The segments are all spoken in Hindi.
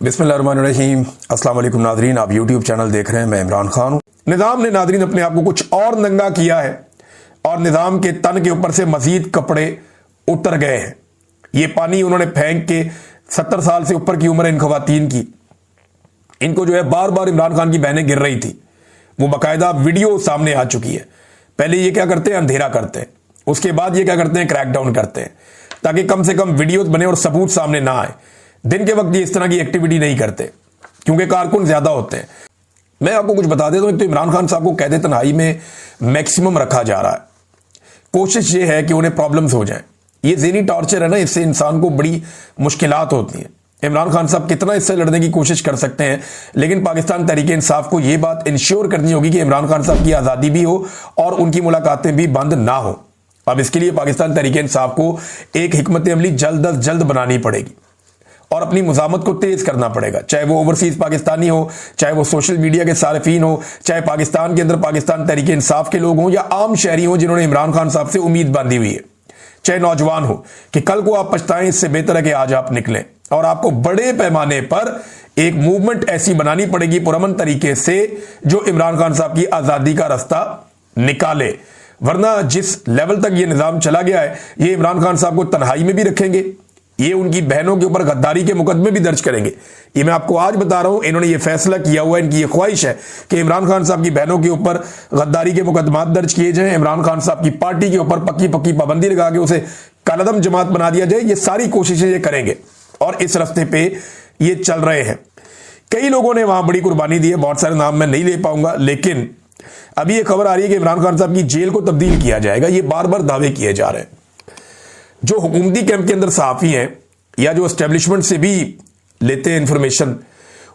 बिस्मिल्लाहिर्रहमानिर्रहीम। अस्सलाम वालेकुम नाजरीन, आप यूट्यूब चैनल देख रहे हैं। मैं इमरान खान हूँ। निज़ाम ने नाजरीन अपने आप को कुछ और नंगा किया है और निज़ाम के तन के ऊपर से मजीद कपड़े उतर गए हैं। ये पानी उन्होंने फेंक के 70 साल से ऊपर की उम्र है इन खवातीन की, इनको जो है बार बार इमरान खान की बहनें गिर रही थी, वो बाकायदा वीडियो सामने आ चुकी है। पहले ये क्या करते हैं, अंधेरा करते हैं, उसके बाद ये क्या करते हैं, क्रैकडाउन करते हैं, ताकि कम से कम वीडियोस बने और सबूत सामने ना आए। दिन के वक्त ये इस तरह की एक्टिविटी नहीं करते क्योंकि कारकुन ज्यादा होते हैं। मैं आपको कुछ बता देता हूं, तो इमरान खान साहब को कैद तन्हाई में मैक्सिमम रखा जा रहा है। कोशिश ये है कि उन्हें प्रॉब्लम्स हो जाएं। ये ज़हनी टॉर्चर है ना, इससे इंसान को बड़ी मुश्किलात होती हैं। इमरान खान साहब कितना इससे लड़ने की कोशिश कर सकते हैं, लेकिन पाकिस्तान तहरीक इंसाफ को यह बात इंश्योर करनी होगी कि इमरान खान साहब की आज़ादी भी हो और उनकी मुलाकातें भी बंद ना हो। अब इसके लिए पाकिस्तान तहरीक इंसाफ को एक हिकमत अमली जल्द अज जल्द बनानी पड़ेगी और अपनी मुजामत को तेज करना पड़ेगा, चाहे वो ओवरसीज पाकिस्तानी हो, चाहे वो सोशल मीडिया के सारिफीन हो, चाहे पाकिस्तान के अंदर पाकिस्तान तहरीक इंसाफ के लोग हों या आम शहरी हों जिन्होंने इमरान खान साहब से उम्मीद बांधी हुई है, चाहे नौजवान हो कि कल को आप पछताएं। इससे बेहतर है कि आज आप निकलें और आपको बड़े पैमाने पर एक मूवमेंट ऐसी बनानी पड़ेगी पुरअमन तरीके से जो इमरान खान साहब की आजादी का रास्ता निकाले। वरना जिस लेवल तक ये निजाम चला गया है, ये इमरान खान साहब को तन्हाई में भी रखेंगे, ये उनकी बहनों के ऊपर गद्दारी के मुकदमे भी दर्ज करेंगे। ये मैं आपको आज बता रहा हूं, इन्होंने ये फैसला किया हुआ है, इनकी ये ख्वाहिश है कि इमरान खान साहब की बहनों के ऊपर गद्दारी के मुकदमात दर्ज किए जाएं, इमरान खान साहब की पार्टी के ऊपर पक्की पक्की पाबंदी लगा के उसे कालदम जमात बना दिया जाए। ये सारी कोशिशें ये करेंगे और इस रास्ते पे ये चल रहे हैं। कई लोगों ने वहां बड़ी कुर्बानी दी है, बहुत सारे नाम मैं नहीं ले पाऊंगा, लेकिन अभी ये खबर आ रही है कि इमरान खान साहब की जेल को तब्दील किया जाएगा। ये बार बार दावे किए जा रहे हैं। जो हुकूमती कैंप के अंदर सहाफी हैं या जो एस्टेब्लिशमेंट से भी लेते हैं इंफॉर्मेशन,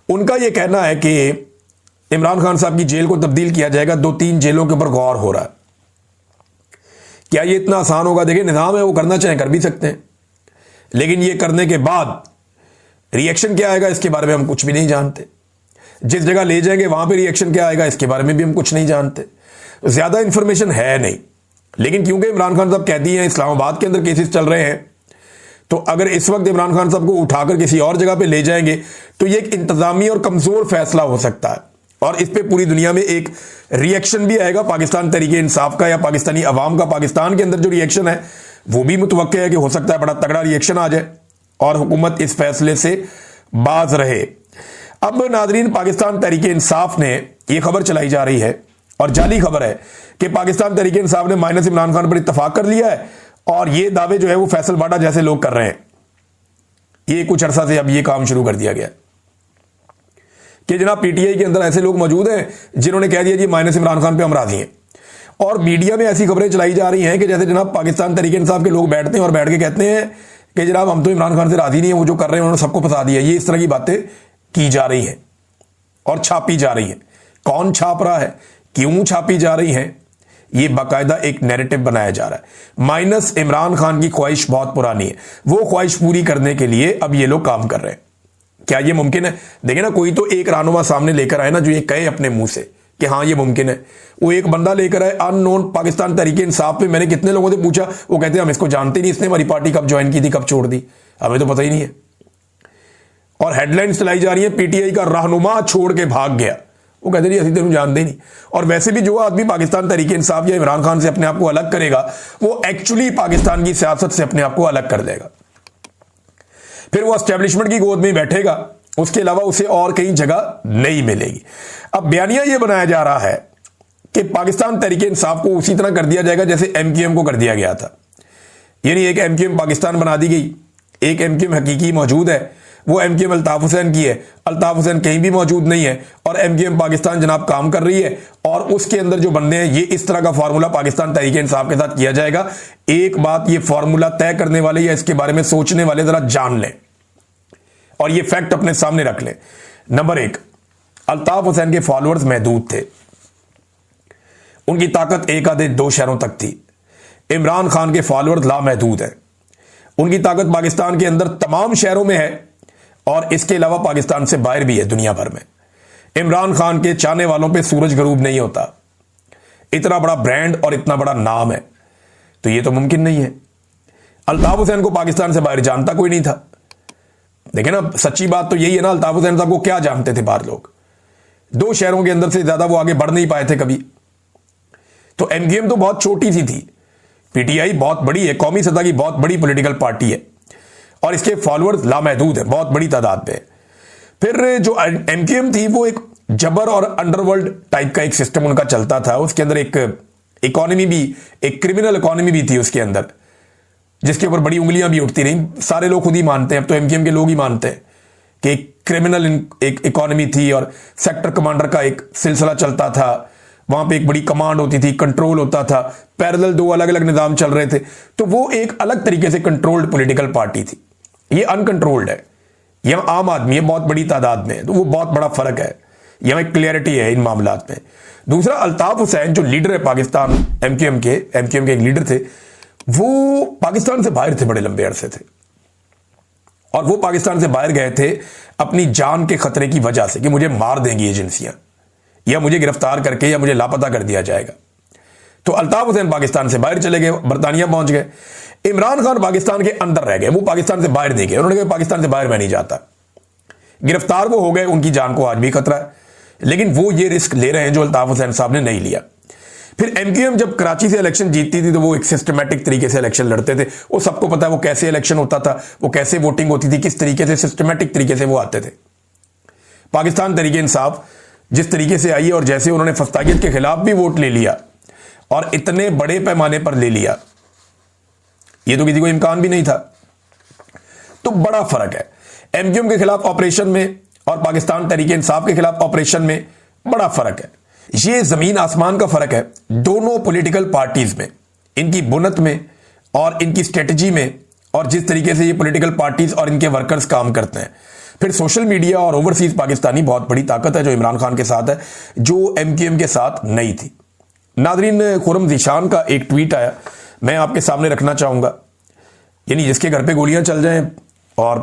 उनका यह कहना है कि इमरान खान साहब की जेल को तब्दील किया जाएगा। 2-3 जेलों के ऊपर गौर हो रहा है। क्या ये इतना आसान होगा? देखिए, निजाम है, वो करना चाहे कर भी सकते हैं, लेकिन ये करने के बाद रिएक्शन क्या आएगा इसके बारे में हम कुछ भी नहीं जानते। जिस जगह ले जाएंगे वहां पे रिएक्शन क्या आएगा इसके बारे में भी हम कुछ नहीं जानते। ज्यादा इंफॉर्मेशन है नहीं, लेकिन क्योंकि इमरान खान साहब कैदी हैं, इस्लामाबाद के अंदर केसेस चल रहे हैं, तो अगर इस वक्त इमरान खान साहब को उठाकर किसी और जगह पे ले जाएंगे तो ये एक इंतजामी और कमजोर फैसला हो सकता है और इस पे पूरी दुनिया में एक रिएक्शन भी आएगा पाकिस्तान तरीके इंसाफ का या पाकिस्तानी अवाम का। पाकिस्तान के अंदर जो रिएक्शन है वो भी मुतवक्के है कि हो सकता है बड़ा तगड़ा रिएक्शन आ जाए और हुकूमत इस फैसले से बाज रहे। अब नाजरीन, पाकिस्तान तहरीक इंसाफ ने यह खबर चलाई जा रही है और जाली खबर है कि पाकिस्तान तहरीक इंसाफ ने माइनस इमरान खान पर इत्तफाक कर लिया है और ये दावे जो है वो फैसल बाडा जैसे लोग कर रहे हैं। ये कुछ अरसा से अब ये काम शुरू कर दिया गया कि जनाब पीटीआई के अंदर ऐसे लोग मौजूद हैं जिन्होंने कह दिया जी माइनस इमरान खान पे हम राजी हैं, और मीडिया में ऐसी खबरें चलाई जा रही हैं कि जैसे जनाब पाकिस्तान तहरीक इंसाफ के लोग बैठते हैं और बैठ के कहते हैं कि जनाब हम तो इमरान खान से राजी नहीं है, वो जो कर रहे हैं उन्होंने सबको फंसा दिया। ये इस तरह की बातें की जा रही है और छापी जा रही है। कौन छाप रहा है, क्यों छापी जा रही है, ये बाकायदा एक नैरेटिव बनाया जा रहा है। माइनस इमरान खान की ख्वाहिश बहुत पुरानी है, वो ख्वाहिश पूरी करने के लिए अब ये लोग काम कर रहे हैं। क्या ये मुमकिन है? देखिए ना, कोई तो एक रहनुमा सामने लेकर आए ना जो ये कहे अपने मुंह से कि हाँ ये मुमकिन है। वो एक बंदा लेकर आए अननोन पाकिस्तान तहरीक इंसाफ पे। मैंने कितने लोगों से पूछा, वो कहते हैं हम इसको जानते नहीं, इसने हमारी पार्टी कब ज्वाइन की थी, कब छोड़ दी, हमें तो पता ही नहीं है। और हेडलाइंस चलाई जा रही है पीटीआई का रहनुमा छोड़ के भाग गया। वो कहते नहीं, असली तेन जानते नहीं। और वैसे भी जो आदमी पाकिस्तान तहरीक इंसाफ या इमरान खान से अपने आप को अलग करेगा, वो एक्चुअली पाकिस्तान की सियासत से अपने आप को अलग कर देगा। फिर वो एस्टेब्लिशमेंट की गोद में बैठेगा, उसके अलावा उसे और कहीं जगह नहीं मिलेगी। अब बयानिया यह बनाया जा रहा है कि पाकिस्तान तहरीक इंसाफ को उसी तरह कर दिया जाएगा जैसे एमक्यूएम को कर दिया गया था। यानी एक एमक्यूएम पाकिस्तान बना दी गई, एक एमक्यूएम हकीकी मौजूद है, वो एमक्यूएम अल्ताफ हुसैन की है। अल्ताफ हुसैन कहीं भी मौजूद नहीं है और एमक्यूएम पाकिस्तान जनाब काम कर रही है और उसके अंदर जो बंदे हैं, ये इस तरह का फार्मूला पाकिस्तान तहरीक इंसाफ के साथ किया जाएगा। एक बात ये फार्मूला तय करने वाले या इसके बारे में सोचने वाले जरा जान लें और ये फैक्ट अपने सामने रख लें। नंबर 1, अल्ताफ हुसैन के फॉलोअर्स महदूद थे, उनकी ताकत एक आधे 2 शहरों तक थी। इमरान खान के फॉलोअर्स लामहदूद हैं, उनकी ताकत पाकिस्तान के अंदर तमाम शहरों में है और इसके अलावा पाकिस्तान से बाहर भी है, दुनिया भर में। इमरान खान के चाहने वालों पे सूरज गरूब नहीं होता। इतना बड़ा ब्रांड और इतना बड़ा नाम है, तो ये तो मुमकिन नहीं है। अल्ताफ हुसैन को पाकिस्तान से बाहर जानता कोई नहीं था, देखिए ना, सच्ची बात तो यही है ना, अल्ताफ हुसैन साहब को क्या जानते थे बाहर लोग? 2 शहरों के अंदर से ज्यादा वो आगे बढ़ नहीं पाए थे कभी। तो एमक्यूएम तो बहुत छोटी सी थी, पीटीआई बहुत बड़ी है, कौमी सतह की बहुत बड़ी पॉलिटिकल पार्टी है और इसके फॉलोअर्स लामहदूद है, बहुत बड़ी तादाद में। फिर जो एमक्यूएम थी वो एक जबर और अंडरवर्ल्ड टाइप का एक सिस्टम उनका चलता था। उसके अंदर एक इकोनॉमी भी, एक क्रिमिनल इकोनॉमी भी थी उसके अंदर, जिसके ऊपर बड़ी उंगलियां भी उठती रही। सारे लोग खुद ही मानते हैं, अब तो एमक्यूएम के लोग ही मानते हैं कि एक क्रिमिनल एक इकोनॉमी थी और सेक्टर कमांडर का एक सिलसिला चलता था। वहां पे एक बड़ी कमांड होती थी, कंट्रोल होता था, पैरेलल 2 अलग अलग निजाम चल रहे थे। तो वो एक अलग तरीके से कंट्रोल्ड पॉलिटिकल पार्टी थी। ये अनकंट्रोल्ड है, यहां आम आदमी है बहुत बड़ी तादाद में, तो वो बहुत बड़ा फर्क है। यहां एक क्लियरिटी है इन मामलात में। दूसरा, अल्ताफ हुसैन जो लीडर है पाकिस्तान एमक्यूएम के एक लीडर थे, वो पाकिस्तान से बाहर थे, बड़े लंबे अरसे थे। और वो पाकिस्तान से बाहर गए थे अपनी जान के खतरे की वजह से कि मुझे मार देंगी एजेंसियां, या मुझे गिरफ्तार करके या मुझे लापता कर दिया जाएगा। तो अल्ताफ हुसैन पाकिस्तान से बाहर चले गए, बरतानिया पहुंच गए। इमरान खान पाकिस्तान के अंदर रह गए, वो पाकिस्तान से बाहर नहीं गए। उन्होंने कहा पाकिस्तान से बाहर मैं नहीं जाता। गिरफ्तार वो हो गए, उनकी जान को आज भी खतरा है, लेकिन वो ये रिस्क ले रहे हैं जो अल्ताफ हुसैन साहब ने नहीं लिया। फिर एमक्यूएम जब कराची से इलेक्शन जीतती थी तो वो एक सिस्टमैटिक तरीके से इलेक्शन लड़ते थे। वो सबको पता है वो कैसे इलेक्शन होता था, वो कैसे वोटिंग होती थी, किस तरीके से सिस्टमैटिक तरीके से वो आते थे। पाकिस्तान तरीके इंसाफ जिस तरीके से आई है और जैसे उन्होंने फस्तागियत के खिलाफ भी वोट ले लिया और इतने बड़े पैमाने पर ले लिया, ये तो किसी को इम्कान भी नहीं था। तो बड़ा फर्क है एमक्यूएम के खिलाफ ऑपरेशन में और पाकिस्तान तरीके इंसाफ के खिलाफ ऑपरेशन में, बड़ा फर्क है। ये जमीन आसमान का फर्क है दोनों पॉलिटिकल पार्टीज में, इनकी बुनत में और इनकी स्ट्रेटजी में, और जिस तरीके से ये पॉलिटिकल पार्टीज और इनके वर्कर्स काम करते हैं। फिर सोशल मीडिया और ओवरसीज पाकिस्तानी बहुत बड़ी ताकत है जो इमरान खान के साथ है, जो एमक्यूएम के साथ नहीं थी। नादरीन, खुर्रम ज़ीशान का एक ट्वीट आया, मैं आपके सामने रखना चाहूंगा। यानी जिसके घर पे गोलियां चल जाएं और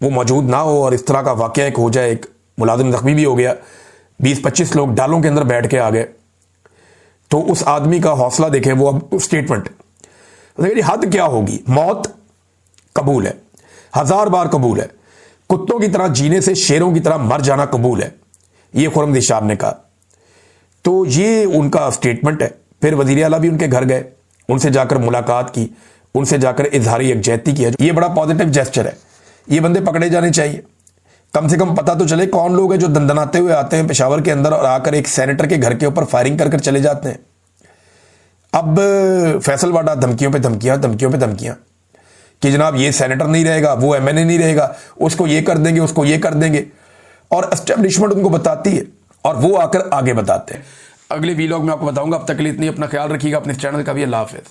वो मौजूद ना हो और इस तरह का वाकया एक हो जाए, एक मुलाजिम जख्मी भी हो गया, 20-25 लोग डालों के अंदर बैठ के आ गए, तो उस आदमी का हौसला देखें। वो अब स्टेटमेंट, हद क्या होगी, मौत कबूल है, 1000 बार कबूल है, कुत्तों की तरह जीने से शेरों की तरह मर जाना कबूल है, ये खुर्रम ज़ीशान ने कहा। तो ये उनका स्टेटमेंट है। फिर वज़ीर आला भी उनके घर गए, उनसे जाकर मुलाकात की, उनसे जाकर इजहारी यकजहती किया। ये बड़ा पॉजिटिव जेस्चर है। ये बंदे पकड़े जाने चाहिए, कम से कम पता तो चले कौन लोग हैं जो दंदनाते हुए आते हैं पेशावर के अंदर और आकर एक सेनेटर के घर के ऊपर फायरिंग कर चले जाते हैं। अब फैसल वाडा धमकियों पे धमकियां कि जनाब ये सेनेटर नहीं रहेगा, वो एमएनए नहीं रहेगा, उसको ये कर देंगे, उसको ये कर देंगे, और एस्टेब्लिशमेंट उनको बताती है और वो आकर आगे बताते हैं। अगले वीलॉग में आपको बताऊंगा। अब तक के लिए इतनी, अपना ख्याल रखिएगा, अपने चैनल का भी। अल्लाह हाफिज़।